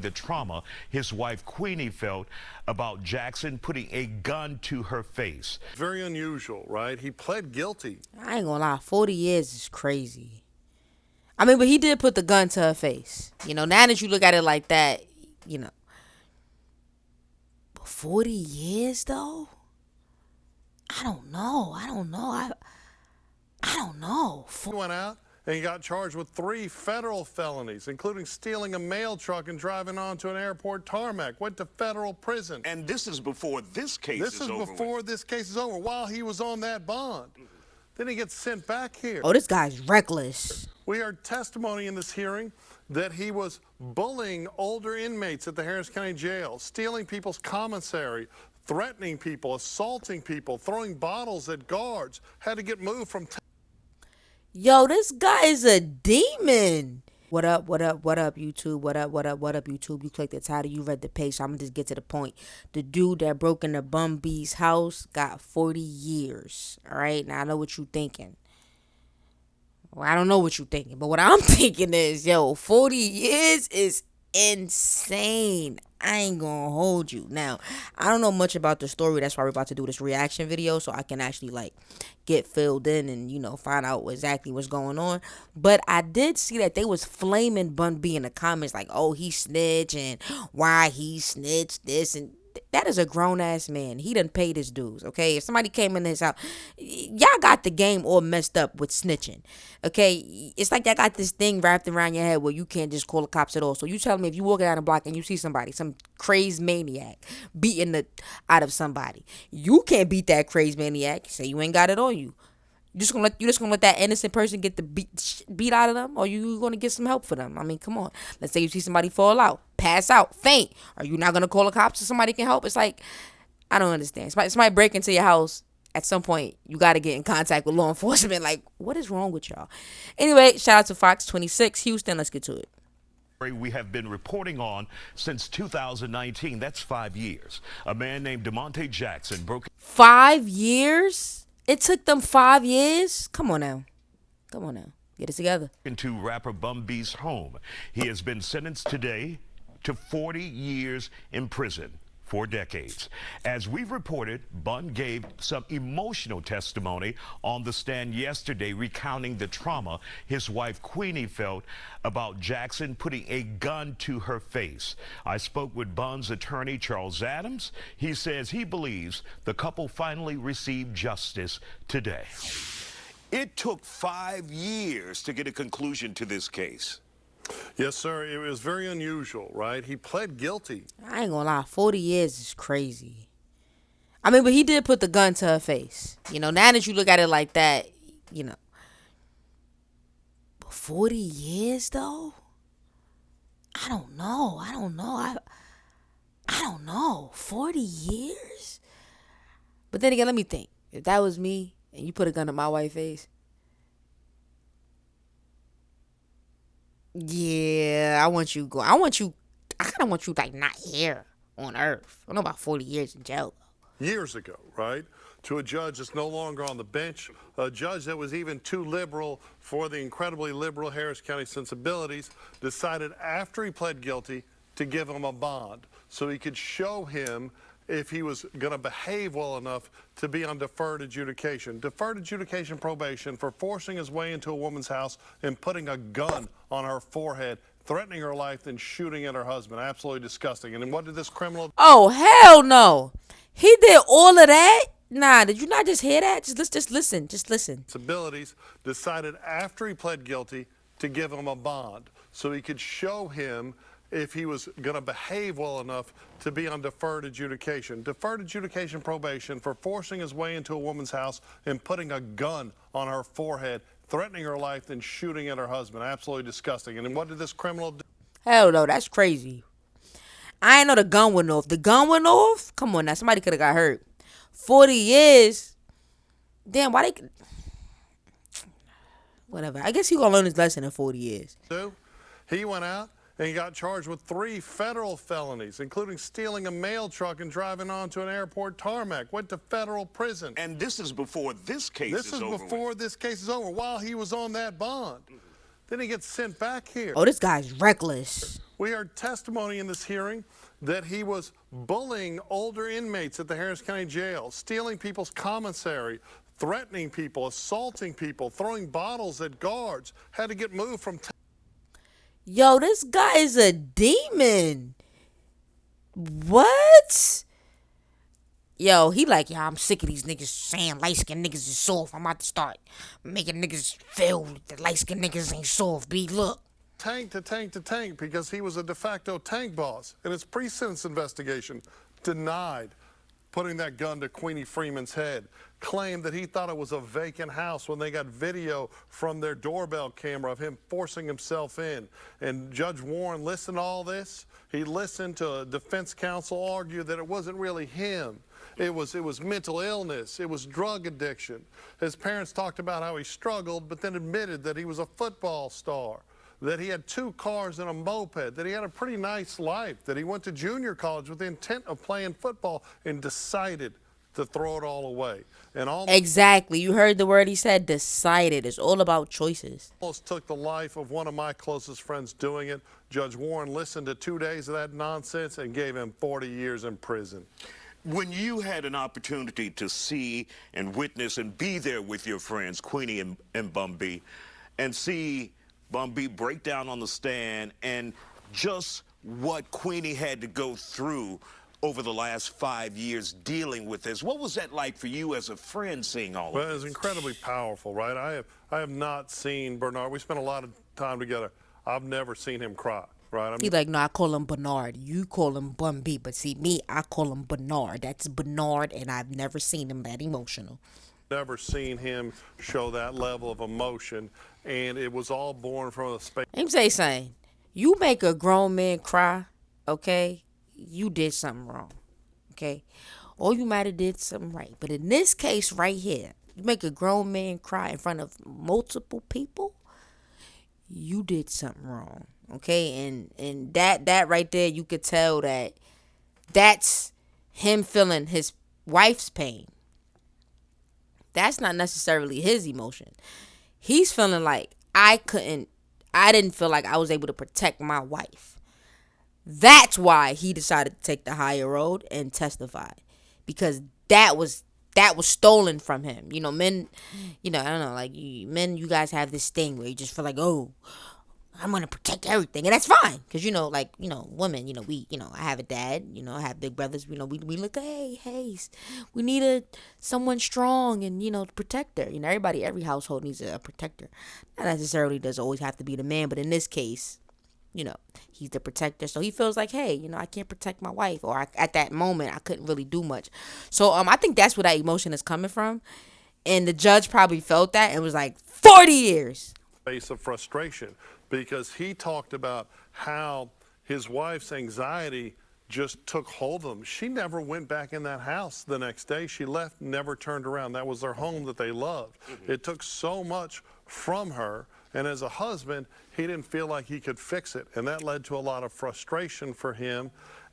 The trauma his wife Queenie felt about Jackson putting a gun to her face. Very unusual, right? He pled guilty. I ain't gonna lie, 40 years is crazy. I mean, but he did put the gun to her face. You know, now that you look at it like that, you know. But 40 years though? I don't know. I don't know. He went out and he got charged with 3 federal felonies, including stealing a mail truck and driving onto an airport tarmac. Went to federal prison. And this is before this case is over. This is before this case is over, while he was on that bond. Then he gets sent back here. Oh, this guy's reckless. We heard testimony in this hearing that he was bullying older inmates at the Harris County Jail, stealing people's commissary, threatening people, assaulting people, throwing bottles at guards, had to get moved from Yo, this guy is a demon. What up, YouTube? What up, YouTube? You clicked the title, you read the page, so I'm gonna just get to the point. The dude that broke into Bun B's house got 40 years. All right, now I know what you thinking. Well, I don't know what you thinking, but what I'm thinking is, yo, 40 years is insane. I ain't gonna hold you. Now, I don't know much about the story. That's why we're about to do this reaction video, so I can actually like get filled in and, you know, find out exactly what's going on. But I did see that they was flaming Bun B in the comments like, oh, he snitched and why he snitched this, and that is a grown-ass man. He done paid his dues, okay? If somebody came in his house, y'all got the game all messed up with snitching, okay? It's like y'all got this thing wrapped around your head where you can't just call the cops at all. So you tell me if you walk down the block and you see somebody, some crazed maniac beating the out of somebody, you can't beat that crazed maniac. Say you ain't got it on you. You just gonna let that innocent person get the beat out of them, or you gonna get some help for them? I mean, come on. Let's say you see somebody fall out, pass out, faint. Are you not gonna call the cops so somebody can help? It's like, I don't understand. Somebody break into your house. At some point, you gotta get in contact with law enforcement. Like, what is wrong with y'all? Anyway, shout out to Fox 26 Houston. Let's get to it. We have been reporting on since 2019. That's 5 years. A man named DeMonte Jackson broke. 5 years? It took them 5 years? Come on now. Get it together. Into rapper Bun B's home. He has been sentenced today to 40 years in prison. 4 decades. As we've reported, Bun gave some emotional testimony on the stand yesterday, recounting the trauma his wife Queenie felt about Jackson putting a gun to her face. I spoke with Bun's attorney, Charles Adams. He says he believes the couple finally received justice today. It took 5 years to get a conclusion to this case. Yes, sir. It was very unusual, right? He pled guilty. I ain't gonna lie, 40 years is crazy. I mean, but he did put the gun to her face. You know, now that you look at it like that, you know. But 40 years though? I don't know. I don't know. 40 years? But then again, let me think. If that was me and you put a gun to my wife's face, yeah, I kind of want you like not here on earth. I don't know about 40 years in jail. Years ago, right? To a judge that's no longer on the bench, a judge that was even too liberal for the incredibly liberal Harris County sensibilities, decided after he pled guilty to give him a bond so he could show him if he was going to behave well enough to be on deferred adjudication. Deferred adjudication probation for forcing his way into a woman's house and putting a gun on her forehead, threatening her life, and shooting at her husband. Absolutely disgusting. And what did this criminal do? Oh, hell no. He did all of that? Nah, did you not just hear that? Just listen. Abilities decided after he pled guilty to give him a bond so he could show him if he was going to behave well enough to be on deferred adjudication. Deferred adjudication probation for forcing his way into a woman's house and putting a gun on her forehead, threatening her life, and shooting at her husband. Absolutely disgusting. And what did this criminal do? Hell no, that's crazy. I ain't know the gun went off. The gun went off? Come on now, somebody could have got hurt. 40 years? Damn, why they... Whatever. I guess he gonna learn his lesson in 40 years. He went out and he got charged with 3 federal felonies, including stealing a mail truck and driving onto an airport tarmac. Went to federal prison. And this is before this case is over. This is before this case is over, while he was on that bond. Then he gets sent back here. Oh, this guy's reckless. We heard testimony in this hearing that he was bullying older inmates at the Harris County Jail, stealing people's commissary, threatening people, assaulting people, throwing bottles at guards, had to get moved from Yo, this guy is a demon. What? Yo, he like, yeah, I'm sick of these niggas saying light-skinned niggas is soft. I'm about to start making niggas feel that light-skinned niggas ain't soft, B. Look. tank to tank to tank because he was a de facto tank boss. In his pre-sentence investigation, denied putting that gun to Queenie Freeman's head, claimed that he thought it was a vacant house when they got video from their doorbell camera of him forcing himself in. And Judge Warren listened to all this. He listened to a defense counsel argue that it wasn't really him. It was mental illness. It was drug addiction. His parents talked about how he struggled, but then admitted that he was a football star, that he had 2 cars and a moped, that he had a pretty nice life, that he went to junior college with the intent of playing football and decided to throw it all away. And Exactly. You heard the word he said, decided. It's all about choices. almost took the life of one of my closest friends doing it. Judge Warren listened to 2 days of that nonsense and gave him 40 years in prison. When you had an opportunity to see and witness and be there with your friends, Queenie and Bun B, and see Bun B break down on the stand and just what Queenie had to go through over the last 5 years dealing with this, what was that like for you as a friend seeing all of Well, this? it was incredibly powerful, right? I have not seen Bernard. We spent a lot of time together. I've never seen him cry, right? He like, no, I call him Bernard. You call him Bun B. But see, me, I call him Bernard. That's Bernard, and I've never seen him that emotional. Never seen him show that level of emotion, and it was all born from a space. Let me say something. You make a grown man cry, okay? You did something wrong, okay? Or you might have did something right. But in this case right here, you make a grown man cry in front of multiple people, you did something wrong, okay? And that right there, you could tell that that's him feeling his wife's pain. That's not necessarily his emotion. He's feeling like I didn't feel like I was able to protect my wife. That's why he decided to take the higher road and testify, because that was stolen from him. You know, men, I don't know, like men, you guys have this thing where you just feel like, oh, I'm gonna protect everything, and that's fine, because women, we, I have a dad, I have big brothers, we look, hey, we need someone strong and to protect her. Every household needs a protector. Not necessarily does always have to be the man, but in this case, he's the protector, so he feels like, hey, I can't protect my wife, or at that moment I couldn't really do much. So I think that's where that emotion is coming from, and the judge probably felt that and was like 40 years. Face of frustration, because he talked about how his wife's anxiety just took hold of him. She never went back in that house the next day. She left, never turned around. That was their home that they loved. It took so much from her, and as a husband, he didn't feel like he could fix it, and that led to a lot of frustration for him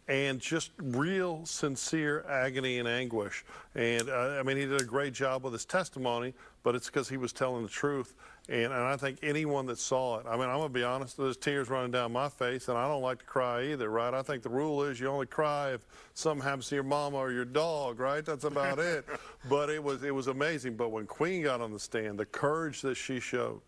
and just real sincere agony and anguish. And he did a great job with his testimony, but it's because he was telling the truth. And I think anyone that saw it, I'm going to be honest, there's tears running down my face, and I don't like to cry either, right? I think the rule is you only cry if something happens to your mama or your dog, right? That's about it. But it was amazing. But when Queen got on the stand, the courage that she showed,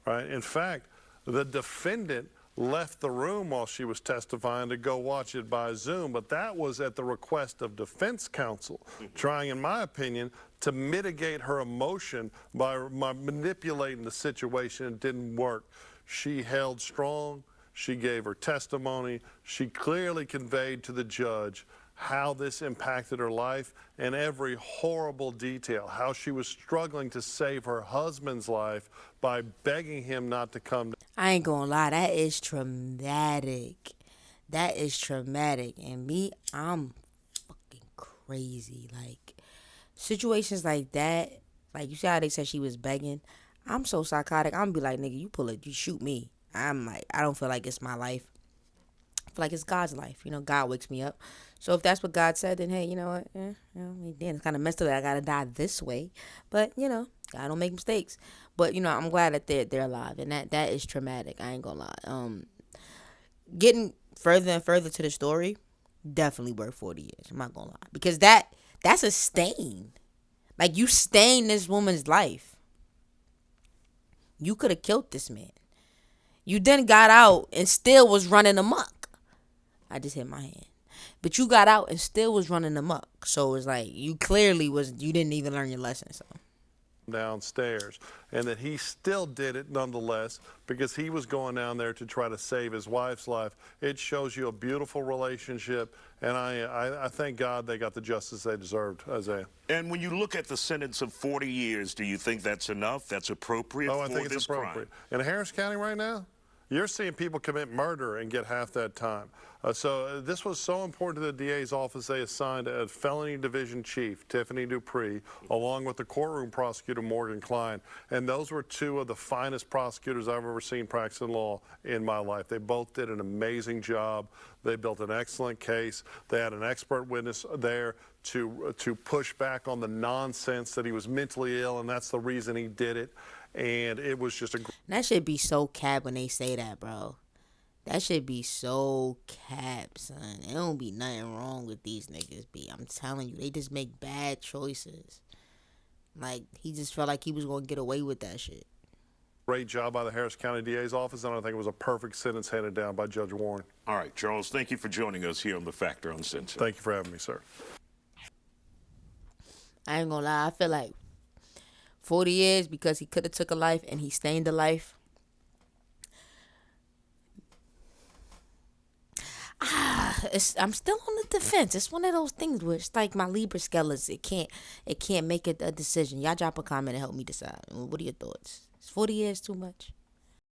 right? In fact, the defendant left the room while she was testifying to go watch it by Zoom, but that was at the request of defense counsel, trying, in my opinion, to mitigate her emotion by manipulating the situation. It didn't work. She held strong. She gave her testimony. She clearly conveyed to the judge how this impacted her life and every horrible detail, how she was struggling to save her husband's life by begging him not to come. I ain't gonna lie, that is traumatic. That is traumatic. And me, I'm fucking crazy. Like, situations like that, like you see how they said she was begging, I'm so psychotic. I'm gonna be like, nigga, you pull it, you shoot me. I'm like, I don't feel like it's my life. I feel like it's God's life. God wakes me up. So if that's what God said, then hey, you know what? Then it's kind of messed up that I gotta die this way. But God don't make mistakes. But I'm glad that they're alive, and that is traumatic. I ain't gonna lie. Getting further and further to the story, definitely worth 40 years. I'm not gonna lie, because that's a stain. Like, you stained this woman's life. You could have killed this man. You then got out and still was running amok. I just hit my hand. But you got out and still was running amok. So it's like, you didn't even learn your lesson. So downstairs, and that he still did it nonetheless because he was going down there to try to save his wife's life. It shows you a beautiful relationship, and I thank God they got the justice they deserved, Isaiah. And when you look at the sentence of 40 years, do you think that's enough? That's appropriate Oh, I for think it's this appropriate. crime? In Harris County right now, you're seeing people commit murder and get half that time. So this was so important to the DA's office. They assigned a felony division chief, Tiffany Dupree, along with the courtroom prosecutor, Morgan Klein. And those were two of the finest prosecutors I've ever seen practicing law in my life. They both did an amazing job. They built an excellent case. They had an expert witness there to push back on the nonsense that he was mentally ill, and that's the reason he did it. And it was just that should be so cap when they say that, bro. That should be so cap, son. There don't be nothing wrong with these niggas, B. I'm telling you, they just make bad choices. Like, he just felt like he was going to get away with that shit. great job by the Harris County DA's office, and I think it was a perfect sentence handed down by Judge Warren. All right, Charles, thank you for joining us here on The Factor Uncensored. Thank you for having me, sir. I ain't gonna lie, I feel like 40 years because he could have took a life and he stained a life. I'm still on the defense. It's one of those things where it's like my Libra scales. It can't make a decision. Y'all drop a comment and help me decide. What are your thoughts? Is 40 years too much?